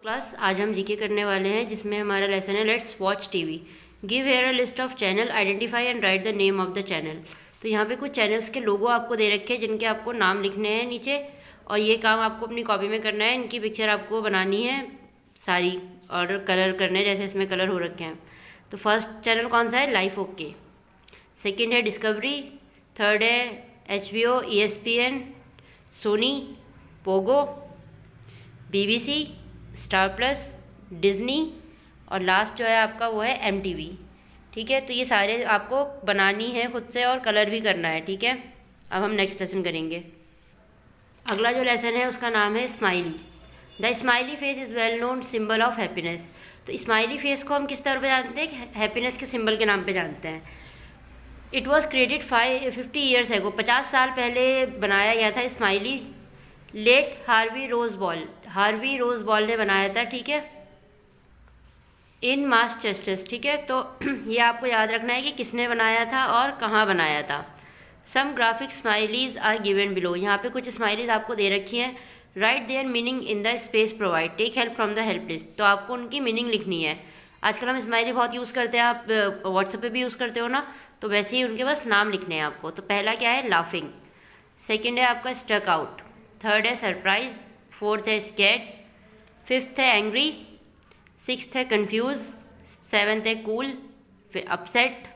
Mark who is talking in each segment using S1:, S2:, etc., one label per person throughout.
S1: Class आज हम GK करने वाले हैं जिसमें हमारा लेसन है let's watch TV. Give here a list of channel, identify and write the name of the channel. तो यहाँ पे कुछ चैनल्स के लोगो आपको दे रखे हैं जिनके आपको नाम लिखने हैं नीचे, और ये काम आपको अपनी कॉपी में करना है। इनकी पिक्चर आपको बनानी है सारी और कलर करने हैं, जैसे इसमें कलर हो रखे हैं। तो फर्स्ट चैनल कौन सा है? Life OK. सेकेंड है डिस्कवरी। थर्ड है HBO, ESPN, Sony, Pogo, BBC, Star Plus, Disney, और लास्ट जो है आपका वो है MTV। ठीक है, तो ये सारे आपको बनानी है खुद से और कलर भी करना है। ठीक है, अब हम नेक्स्ट लेसन करेंगे। अगला जो लेसन है उसका नाम है smiley. The smiley face is well known symbol of happiness. तो स्माइली फेस को हम किस तरह पे जानते हैं? हैप्पीनेस के सिंबल के नाम पे जानते हैं। It was created 50 years ago, 50 साल पहले बनाया गया था smiley. Late Harvey Ross Ball ने बनाया था। ठीक है, इन मासचेस्टर्स। ठीक है, तो ये आपको याद रखना है कि किसने बनाया था और कहाँ बनाया था। Some graphic smileys are given below. यहाँ पे कुछ स्माइलीज आपको दे रखी हैं। Write their meaning in the space provide, take help from the help list. तो आपको उनकी मीनिंग लिखनी है। आजकल हम स्माइली बहुत यूज़ करते हैं, आप व्हाट्सएप पे भी यूज़ करते हो ना, तो वैसे ही उनके बस नाम लिखने हैं आपको। तो पहला क्या है? लाफिंग। सेकेंड है आपका स्टक आउट। थर्ड है सरप्राइज। फोर्थ है स्कैड। फिफ्थ है एंग्री। सिक्स्थ है कंफ्यूज। सेवन्थ है कूल। फिर अपसेट,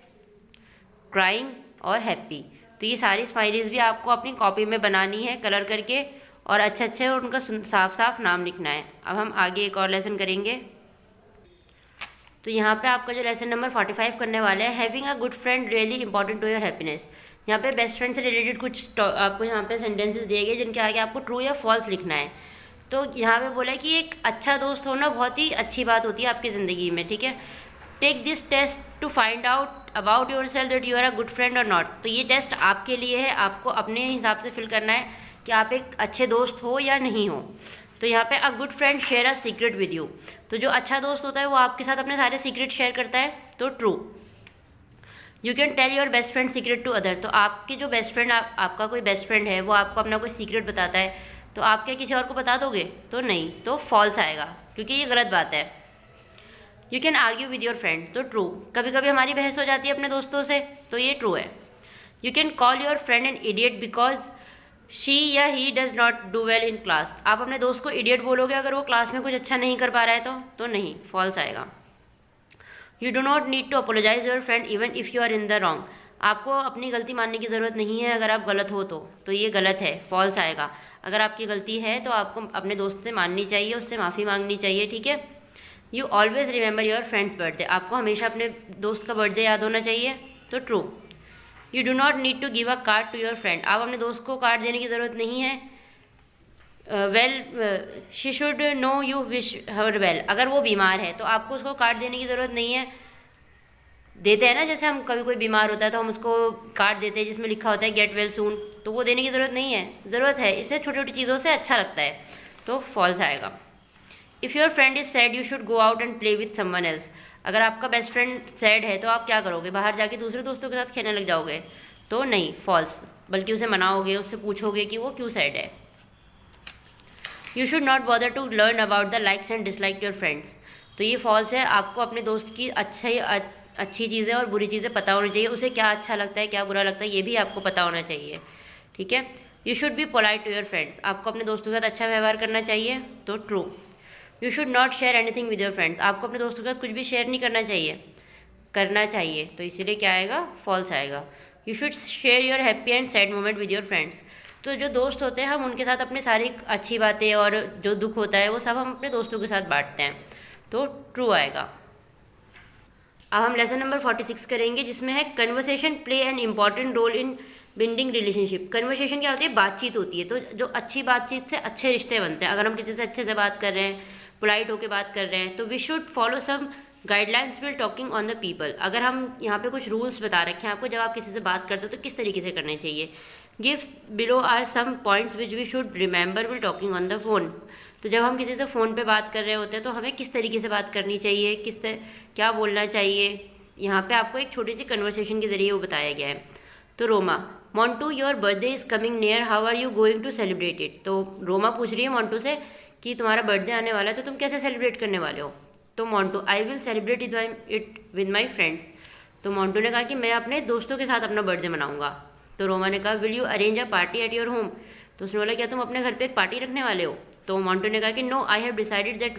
S1: क्राइंग और हैप्पी। तो ये सारी स्माइलीज भी आपको अपनी कॉपी में बनानी है कलर करके, और अच्छे अच्छे उनका साफ साफ नाम लिखना है। अब हम आगे एक और लेसन करेंगे। तो यहाँ पे आपका जो लेसन नंबर 45 करने वाले हैं, having a good friend really important to your happiness. यहाँ पे बेस्ट फ्रेंड से रिलेटेड कुछ आपको यहाँ पे सेंटेंसेस दिए गए जिनके आगे आपको ट्रू या फॉल्स लिखना है। तो यहाँ पे बोला है कि एक अच्छा दोस्त होना बहुत ही अच्छी बात होती है आपकी ज़िंदगी में। ठीक है, take this test to find out about yourself that you are a good friend और नॉट। तो ये टेस्ट आपके लिए है, आपको अपने हिसाब से फिल करना है कि आप एक अच्छे दोस्त हो या नहीं हो। तो यहाँ पे अ good friend share a secret with you. तो जो अच्छा दोस्त होता है वो आपके साथ अपने सारे सीक्रेट शेयर करता है, तो true. You can tell your best friend secret to other. तो आपके जो बेस्ट फ्रेंड आपका कोई बेस्ट फ्रेंड है वो आपको अपना कोई सीक्रेट बताता है, तो आप क्या किसी और को बता दोगे? तो नहीं, तो फॉल्स आएगा क्योंकि ये गलत बात है। You can argue with your friend, तो ट्रू। कभी कभी हमारी बहस हो जाती है अपने दोस्तों से, तो ये ट्रू है। You can call your friend an idiot because she या he does not do well in class. आप अपने दोस्त को इडियट बोलोगे अगर वो क्लास में कुछ अच्छा नहीं कर पा रहा है तो नहीं, फॉल्स आएगा। You do not need to apologize your friend even if you are in the wrong. आपको अपनी गलती मानने की ज़रूरत नहीं है अगर आप गलत हो तो ये गलत है, फॉल्स आएगा। अगर आपकी गलती है तो आपको अपने दोस्त से माननी चाहिए, उससे माफ़ी मांगनी चाहिए। ठीक है, you always remember your friends birthday. आपको हमेशा अपने दोस्त का बर्थडे याद होना चाहिए, तो true. You do not need to give a card to your friend. आप अपने दोस्त को कार्ड देने की ज़रूरत नहीं है। She should know you wish her well. अगर वो बीमार है तो आपको उसको कार्ड देने की ज़रूरत नहीं है। देते हैं ना, जैसे हम कभी कोई बीमार होता है तो हम उसको कार्ड देते हैं जिसमें लिखा होता है गेट वेल सून, तो वो देने की ज़रूरत नहीं है। ज़रूरत है, इससे छोटी छोटी चीज़ों से अच्छा लगता है, तो फॉल्स आएगा। If your friend is sad you should go out and play with someone else. अगर आपका बेस्ट फ्रेंड सैड है तो आप क्या करोगे? बाहर जाके दूसरे दोस्तों के साथ खेलने लग जाओगे? तो नहीं, फॉल्स। बल्कि उसे मनाओगे, उससे पूछोगे कि वो क्यों सैड है। You should not bother to learn about the likes and dislike your friends. तो ये फॉल्स है। आपको अपने दोस्त की अच्छी चीज़ें और बुरी चीज़ें पता होनी चाहिए। उसे क्या अच्छा लगता है, क्या बुरा लगता है, ये भी आपको पता होना चाहिए। ठीक है, you should be polite to your friends. आपको अपने दोस्तों के साथ अच्छा व्यवहार करना चाहिए, तो true. You should not share anything with your friends. आपको अपने दोस्तों के साथ कुछ भी शेयर नहीं करना चाहिए, तो इसीलिए क्या आएगा? फॉल्स आएगा। You should share your happy and sad moment with your friends. तो जो दोस्त होते हैं हम उनके साथ अपनी सारी अच्छी बातें और जो दुख होता है वो सब हम अपने दोस्तों के साथ बांटते हैं, तो ट्रू आएगा। अब हम लेसन नंबर 46 करेंगे जिसमें है conversation play an important role in building relationship. Conversation क्या होती है? बातचीत होती है। तो जो अच्छी बातचीत से अच्छे रिश्ते बनते हैं। अगर हम किसी से अच्छे से बात कर रहे हैं, पोलाइट होकर बात कर रहे हैं, तो we should follow some guidelines while talking on the people. अगर हम यहाँ पे कुछ रूल्स बता रखे हैं आपको, जब आप किसी से बात करते हो तो किस तरीके से करने चाहिए। Gives below are some points which we should remember while talking on the phone. तो जब हम किसी से फ़ोन पे बात कर रहे होते हैं तो हमें किस तरीके से बात करनी चाहिए, क्या बोलना चाहिए, यहाँ पे आपको एक छोटी सी कन्वर्सेशन के ज़रिए वो बताया गया है। तो Roma, Montu your birthday is coming near, how are you going to celebrate it. तो रोमा पूछ रही है मोंटू से कि तुम्हारा बर्थडे आने वाला है तो तुम कैसे सेलिब्रेट करने वाले हो। तो Montu, I will celebrate it with my friends. तो मोंटू ने कहा कि मैं अपने दोस्तों के साथ अपना बर्थडे मनाऊंगा। तो रोमा ने कहा will you arrange a party at your home. तो उसने बोला क्या तुम अपने घर पे एक पार्टी रखने वाले हो। तो मोंटू ने कहा कि no, I have decided that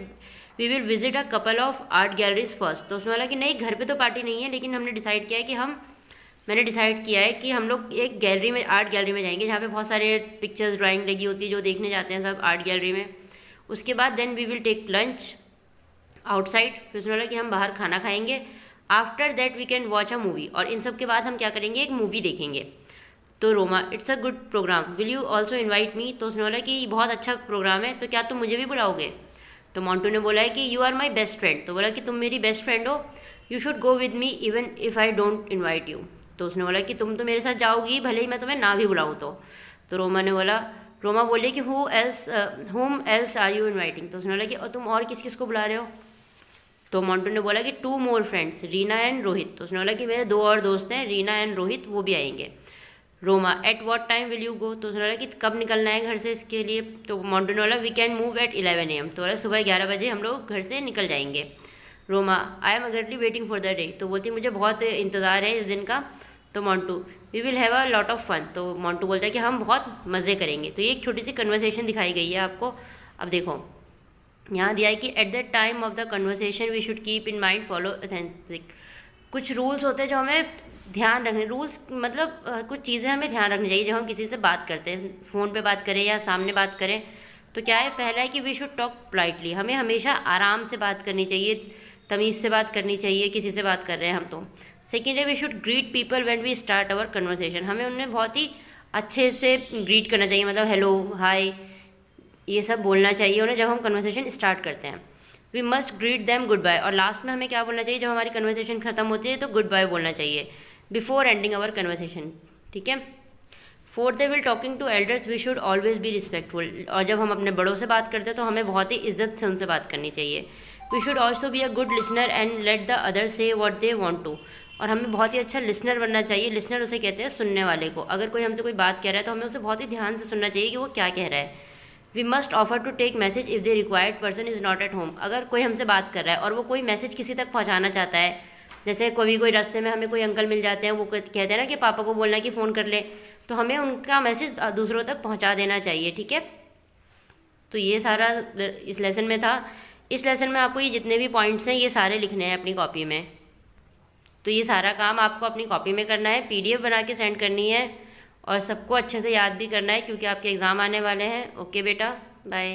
S1: we will visit a couple of art galleries first. तो उसने बोला कि नहीं, घर पे तो पार्टी नहीं है, लेकिन हमने डिसाइड किया है कि मैंने डिसाइड किया है कि हम लोग एक गैलरी में, आर्ट गैलरी में जाएंगे जहाँ पे बहुत सारे पिक्चर्स ड्राइंग लगी होती है जो देखने जाते हैं सब आर्ट गैलरी में। उसके बाद then we will take lunch outside. फिर उसने बोला कि हम बाहर खाना खाएंगे। After that we can watch a movie, और इन सब के बाद हम क्या करेंगे, एक मूवी देखेंगे। तो Roma, it's a good programme, will you also invite me. तो उसने बोला कि बहुत अच्छा प्रोग्राम है, तो क्या तुम मुझे भी बुलाओगे। तो मोंटू ने बोला है कि you are my best friend. तो बोला कि तुम मेरी बेस्ट फ्रेंड हो, you should go with me even if I don't invite you. तो उसने बोला कि तुम तो मेरे साथ जाओगी भले ही मैं तुम्हें ना भी बुलाऊँ। तो रोमा बोली कि whom else are you inviting. तो उसने बोला कि तुम और किस किस को बुला रहे हो। तो मोंटू ने बोला कि 2 more friends, Reena and Rohit. तो उसने बोला कि मेरे 2 और दोस्त हैं, रीना एंड रोहित, वो भी आएंगे। Roma, at what time will you go. तो उसने बोला कि कब निकलना है घर से इसके लिए। तो मोंटू ने बोला we can move at 11 AM। तो बोला सुबह 11 बजे हम लोग घर से निकल जाएंगे। Roma, I am eagerly waiting for the day. तो बोलती मुझे बहुत इंतज़ार है इस दिन का। तो Montu, we will have a lot of fun. तो मोंटू बोलता है कि हम बहुत मज़े करेंगे। तो ये एक छोटी सी कन्वर्सेशन दिखाई गई है आपको। अब देखो यहाँ दिया है कि at the time of the conversation we should keep in mind follow authentic. कुछ रूल्स होते हैं जो हमें ध्यान रखने, रूल्स मतलब कुछ चीज़ें हमें ध्यान रखनी चाहिए जब हम किसी से बात करते हैं, फ़ोन पे बात करें या सामने बात करें। तो क्या है, पहला है कि वी शुड टॉक पोलाइटली, हमें हमेशा आराम से बात करनी चाहिए, तमीज़ से बात करनी चाहिए किसी से बात कर रहे हैं हम तो। सेकेंड है we should greet people when we start our conversation, हमें उन्हें बहुत ही अच्छे से ग्रीट करना चाहिए, मतलब हेलो, हाय, ये सब बोलना चाहिए उन्हें जब हम कन्वर्सेशन स्टार्ट करते हैं। We must greet them good bye, और लास्ट में हमें क्या बोलना चाहिए जब हमारी कन्वर्सेशन खत्म होती है, तो गुड बाय बोलना चाहिए बिफोर एंडिंग आवर कन्वर्सेशन। ठीक है। फोर्थ है will talking to elders we should always be respectful, और जब हम अपने बड़ों से बात करते हैं तो हमें बहुत ही इज्जत से उनसे बात करनी चाहिए। We should also be a good listener and let the other say what they want to, और हमें बहुत ही अच्छा लिसनर बनना चाहिए। लिसनर उसे कहते हैं सुनने वाले को। अगर कोई हमसे कोई बात कह रहा है तो हमें उसे बहुत ही ध्यान से सुनना चाहिए कि वो क्या कह रहा है। We must offer to take message if the required person is not at home, अगर कोई हमसे बात कर रहा है और वो कोई मैसेज किसी तक पहुँचाना चाहता है, जैसे कभी कोई रास्ते में हमें कोई अंकल मिल जाते हैं, वो कहते हैं ना कि पापा को बोलना कि फ़ोन कर ले, तो हमें उनका मैसेज दूसरों तक पहुंचा देना चाहिए। ठीक है। तो ये सारा इस लेसन में था। इस लेसन में आपको ये जितने भी पॉइंट्स हैं ये सारे लिखने हैं अपनी कॉपी में। तो ये सारा काम आपको अपनी कॉपी में करना है, PDF बना के सेंड करनी है, और सबको अच्छे से याद भी करना है क्योंकि आपके एग्ज़ाम आने वाले हैं। ओके बेटा, बाय।